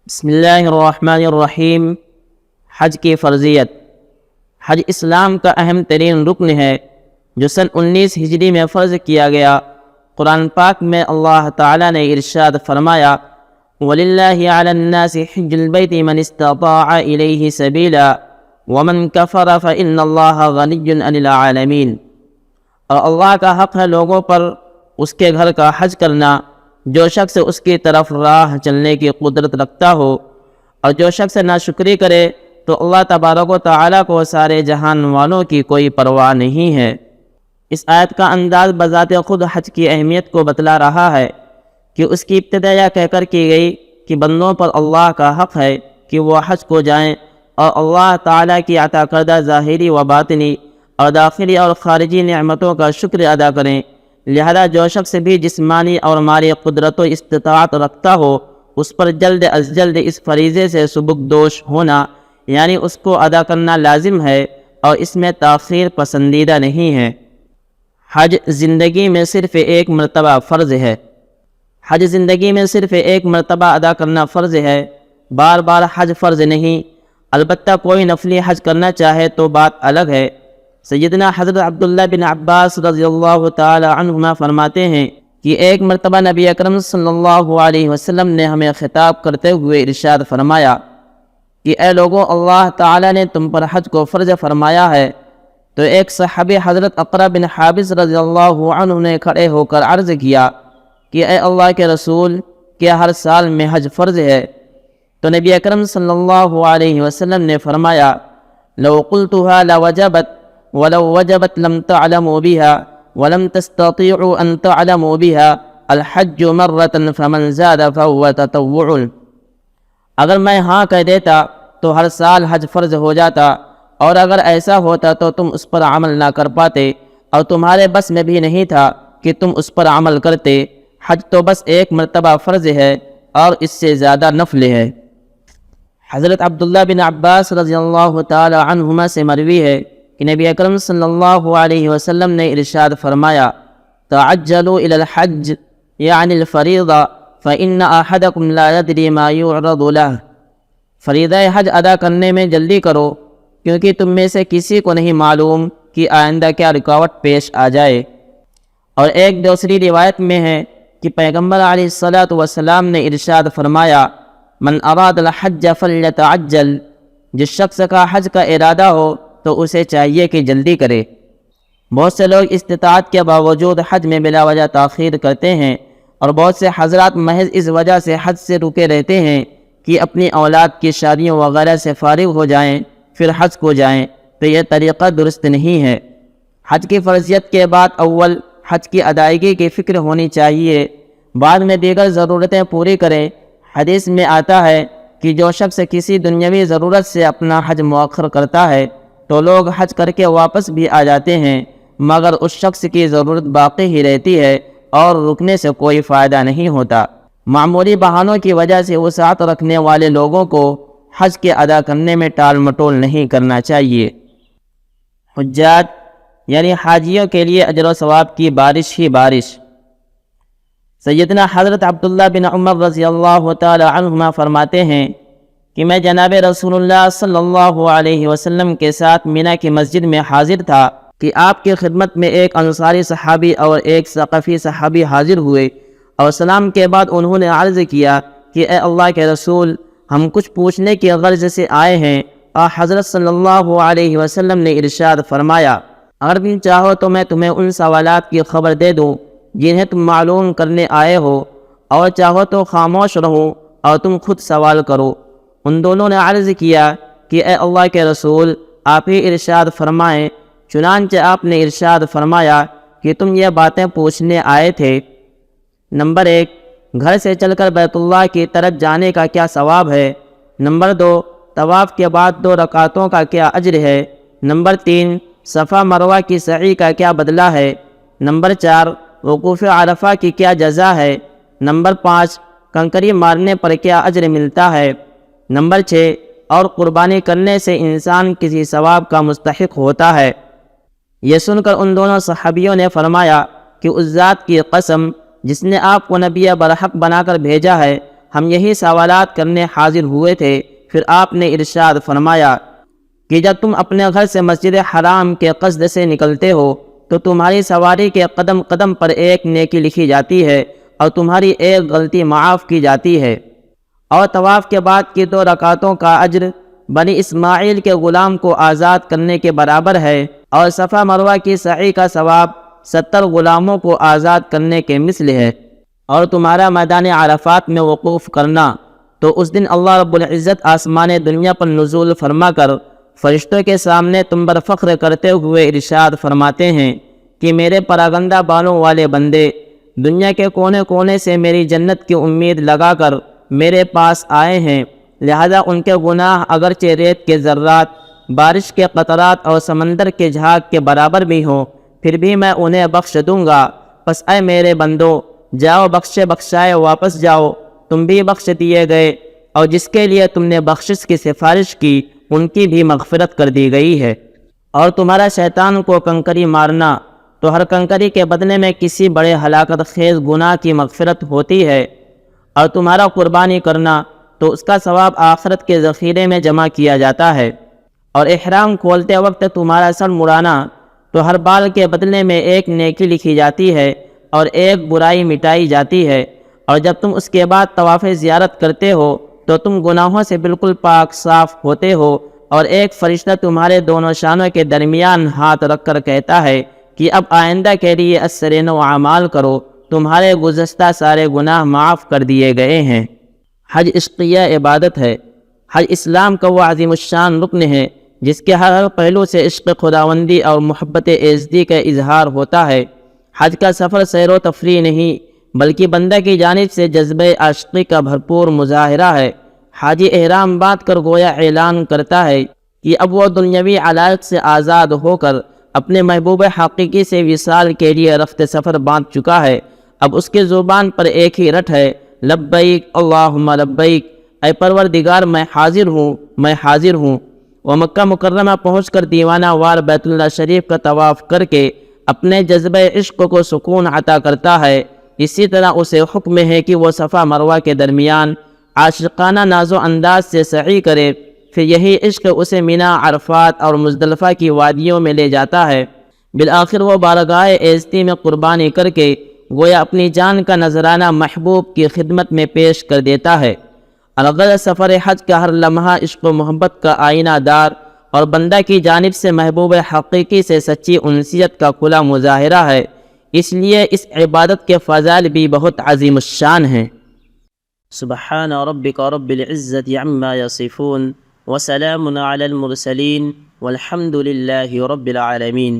بسم اللہ الرحمن الرحیم۔ حج کی فرضیت۔ حج اسلام کا اہم ترین رکن ہے جو سن 19 ہجری میں فرض کیا گیا۔ قرآن پاک میں اللہ تعالیٰ نے ارشاد فرمایا وَلِلَّهِ عَلَى النَّاسِ حِجُّ الْبَيْتِ مَنِ اسْتَطَاعَ إِلَيْهِ سَبِيلًا وَمَنْ كَفَرَ فَإِنَّ اللَّهَ غَنِيٌّ عَنِ الْعَالَمِينَ۔ اور اللہ کا حق ہے لوگوں پر اس کے گھر کا حج کرنا جو شخص اس کی طرف راہ چلنے کی قدرت رکھتا ہو، اور جو شخص ناشکری کرے تو اللہ تبارک و تعالیٰ کو سارے جہان والوں کی کوئی پرواہ نہیں ہے۔ اس آیت کا انداز بذات خود حج کی اہمیت کو بتلا رہا ہے کہ اس کی ابتدا یہ کہہ کر کی گئی کہ بندوں پر اللہ کا حق ہے کہ وہ حج کو جائیں اور اللہ تعالیٰ کی عطا کردہ ظاہری و باطنی اور داخلی اور خارجی نعمتوں کا شکر ادا کریں۔ لہذا جو شخص بھی جسمانی اور مالی قدرت و استطاعت رکھتا ہو اس پر جلد از جلد اس فریضے سے سبکدوش ہونا یعنی اس کو ادا کرنا لازم ہے اور اس میں تاخیر پسندیدہ نہیں ہے۔ حج زندگی میں صرف ایک مرتبہ فرض ہے۔ حج زندگی میں صرف ایک مرتبہ ادا کرنا فرض ہے، بار بار حج فرض نہیں۔ البتہ کوئی نفلی حج کرنا چاہے تو بات الگ ہے۔ سیدنا حضرت عبداللہ بن عباس رضی اللہ تعالی عنہما فرماتے ہیں کہ ایک مرتبہ نبی اکرم صلی اللہ علیہ وسلم نے ہمیں خطاب کرتے ہوئے ارشاد فرمایا کہ اے لوگوں، اللہ تعالی نے تم پر حج کو فرض فرمایا ہے۔ تو ایک صحابی حضرت اقرا بن حابس رضی اللہ عنہ نے کھڑے ہو کر عرض کیا کہ اے اللہ کے رسول، کیا ہر سال میں حج فرض ہے؟ تو نبی اکرم صلی اللہ علیہ وسلم نے فرمایا لو قلتها لوجبت ولو وجبت لم تعلموا بها ولم تستطيعوا ان تعلموا بها الحج مرة فمن زاد فهو تطوع۔ اگر میں ہاں کہہ دیتا تو ہر سال حج فرض ہو جاتا، اور اگر ایسا ہوتا تو تم اس پر عمل نہ کر پاتے، اور تمہارے بس میں بھی نہیں تھا کہ تم اس پر عمل کرتے۔ حج تو بس ایک مرتبہ فرض ہے اور اس سے زیادہ نفل ہے۔ حضرت عبداللہ بن عباس رضی اللہ تعالی عنہما سے مروی ہے کہ نبی اکرم صلی اللہ علیہ وسلم نے ارشاد فرمایا تعجلوا الى الحج یعنی الفریضہ فإن أحدكم لا يدري ما يعرض له۔ فریضہ حج ادا کرنے میں جلدی کرو کیونکہ تم میں سے کسی کو نہیں معلوم کہ آئندہ کیا رکاوٹ پیش آ جائے۔ اور ایک دوسری روایت میں ہے کہ پیغمبر علیہ الصلاۃ والسلام نے ارشاد فرمایا من اراد الحج فلیتعجل۔ جس شخص کا حج کا ارادہ ہو تو اسے چاہیے کہ جلدی کرے۔ بہت سے لوگ استطاعت کے باوجود حج میں بلا وجہ تاخیر کرتے ہیں، اور بہت سے حضرات محض اس وجہ سے حج سے رکے رہتے ہیں کہ اپنی اولاد کی شادیوں وغیرہ سے فارغ ہو جائیں پھر حج کو جائیں، تو یہ طریقہ درست نہیں ہے۔ حج کی فرضیت کے بعد اول حج کی ادائیگی کی فکر ہونی چاہیے، بعد میں دیگر ضرورتیں پوری کریں۔ حدیث میں آتا ہے کہ جو شخص کسی دنیاوی ضرورت سے اپنا حج مؤخر کرتا ہے تو لوگ حج کر کے واپس بھی آ جاتے ہیں، مگر اس شخص کی ضرورت باقی ہی رہتی ہے اور رکنے سے کوئی فائدہ نہیں ہوتا۔ معمولی بہانوں کی وجہ سے وسعت رکھنے والے لوگوں کو حج کے ادا کرنے میں ٹال مٹول نہیں کرنا چاہیے۔ حجاج یعنی حاجیوں کے لیے اجر و ثواب کی بارش ہی بارش۔ سیدنا حضرت عبداللہ بن عمر رضی اللہ تعالی عنہما فرماتے ہیں کہ میں جناب رسول اللہ صلی اللہ علیہ وسلم کے ساتھ مینا کی مسجد میں حاضر تھا کہ آپ کی خدمت میں ایک انصاری صحابی اور ایک ثقفی صحابی حاضر ہوئے، اور سلام کے بعد انہوں نے عرض کیا کہ اے اللہ کے رسول، ہم کچھ پوچھنے کی غرض سے آئے ہیں۔ اور حضرت صلی اللہ علیہ وسلم نے ارشاد فرمایا اگر تم چاہو تو میں تمہیں ان سوالات کی خبر دے دوں جنہیں تم معلوم کرنے آئے ہو، اور چاہو تو خاموش رہو اور تم خود سوال کرو۔ ان دونوں نے عرض کیا کہ اے اللہ کے رسول، آپ ہی ارشاد فرمائیں۔ چنانچہ آپ نے ارشاد فرمایا کہ تم یہ باتیں پوچھنے آئے تھے۔ نمبر 1، گھر سے چل کر بیت اللہ کی طرف جانے کا کیا ثواب ہے؟ نمبر 2، طواف کے بعد 2 رکعتوں کا کیا اجر ہے؟ نمبر 3، صفا مروہ کی سعی کا کیا بدلہ ہے؟ نمبر 4، وقوف عرفہ کی کیا جزا ہے؟ نمبر 5، کنکری مارنے پر کیا اجر ملتا ہے؟ نمبر 6، اور قربانی کرنے سے انسان کسی ثواب کا مستحق ہوتا ہے۔ یہ سن کر ان دونوں صحابیوں نے فرمایا کہ اس ذات کی قسم جس نے آپ کو نبی برحق بنا کر بھیجا ہے، ہم یہی سوالات کرنے حاضر ہوئے تھے۔ پھر آپ نے ارشاد فرمایا کہ جب تم اپنے گھر سے مسجد حرام کے قصد سے نکلتے ہو تو تمہاری سواری کے قدم قدم پر ایک نیکی لکھی جاتی ہے اور تمہاری ایک غلطی معاف کی جاتی ہے، اور طواف کے بعد کی 2 رکعتوں کا اجر بنی اسماعیل کے غلام کو آزاد کرنے کے برابر ہے، اور صفا مروہ کی سعی کا ثواب 70 غلاموں کو آزاد کرنے کے مثل ہے۔ اور تمہارا میدان عرفات میں وقوف کرنا، تو اس دن اللہ رب العزت آسمان دنیا پر نزول فرما کر فرشتوں کے سامنے تم پر فخر کرتے ہوئے ارشاد فرماتے ہیں کہ میرے پراگندہ بالوں والے بندے دنیا کے کونے کونے سے میری جنت کی امید لگا کر میرے پاس آئے ہیں، لہذا ان کے گناہ اگرچہ ریت کے ذرات، بارش کے قطرات اور سمندر کے جھاگ کے برابر بھی ہوں، پھر بھی میں انہیں بخش دوں گا۔ پس اے میرے بندو، جاؤ بخشے بخشائے واپس جاؤ، تم بھی بخش دیے گئے، اور جس کے لیے تم نے بخشش کی سفارش کی ان کی بھی مغفرت کر دی گئی ہے۔ اور تمہارا شیطان کو کنکری مارنا، تو ہر کنکری کے بدلے میں کسی بڑے ہلاکت خیز گناہ کی مغفرت ہوتی ہے، اور تمہارا قربانی کرنا، تو اس کا ثواب آخرت کے ذخیرے میں جمع کیا جاتا ہے۔ اور احرام کھولتے وقت تمہارا سر مڑانا، تو ہر بال کے بدلے میں ایک نیکی لکھی جاتی ہے اور ایک برائی مٹائی جاتی ہے، اور جب تم اس کے بعد طواف زیارت کرتے ہو تو تم گناہوں سے بالکل پاک صاف ہوتے ہو، اور ایک فرشتہ تمہارے دونوں شانوں کے درمیان ہاتھ رکھ کر کہتا ہے کہ اب آئندہ کے لیے اثر-نو اعمال کرو، تمہارے گزشتہ سارے گناہ معاف کر دیے گئے ہیں۔ حج عشقیہ عبادت ہے۔ حج اسلام کا وہ عظیم الشان رکن ہے جس کے ہر پہلو سے عشق خداوندی اور محبت ایزدی کا اظہار ہوتا ہے۔ حج کا سفر سیر و تفریح نہیں بلکہ بندہ کی جانب سے جذبہ عاشقی کا بھرپور مظاہرہ ہے۔ حاجی احرام باندھ کر گویا اعلان کرتا ہے کہ اب وہ دنیاوی علائق سے آزاد ہو کر اپنے محبوب حقیقی سے وصال کے لیے رخت سفر باندھ چکا ہے۔ اب اس کے زبان پر ایک ہی رٹ ہے، لبیک اللہم لبیک، اے پروردگار میں حاضر ہوں، میں حاضر ہوں۔ وہ مکہ مکرمہ پہنچ کر دیوانہ وار بیت اللہ شریف کا طواف کر کے اپنے جذبہ عشق کو سکون عطا کرتا ہے۔ اسی طرح اسے حکم ہے کہ وہ صفا مروہ کے درمیان عاشقانہ ناز و انداز سے سعی کرے، پھر یہی عشق اسے منی، عرفات اور مزدلفہ کی وادیوں میں لے جاتا ہے۔ بالآخر وہ بارگاہ ایزدی میں قربانی کر کے گویا اپنی جان کا نذرانہ محبوب کی خدمت میں پیش کر دیتا ہے۔ الغرض سفر حج کا ہر لمحہ عشق و محبت کا آئینہ دار اور بندہ کی جانب سے محبوب حقیقی سے سچی انسیت کا کھلا مظاہرہ ہے، اس لیے اس عبادت کے فضائل بھی بہت عظیم الشان ہیں۔ سبحان ربک رب العزت عما یصفون وسلام علی المرسلین والحمد للہ رب العالمین۔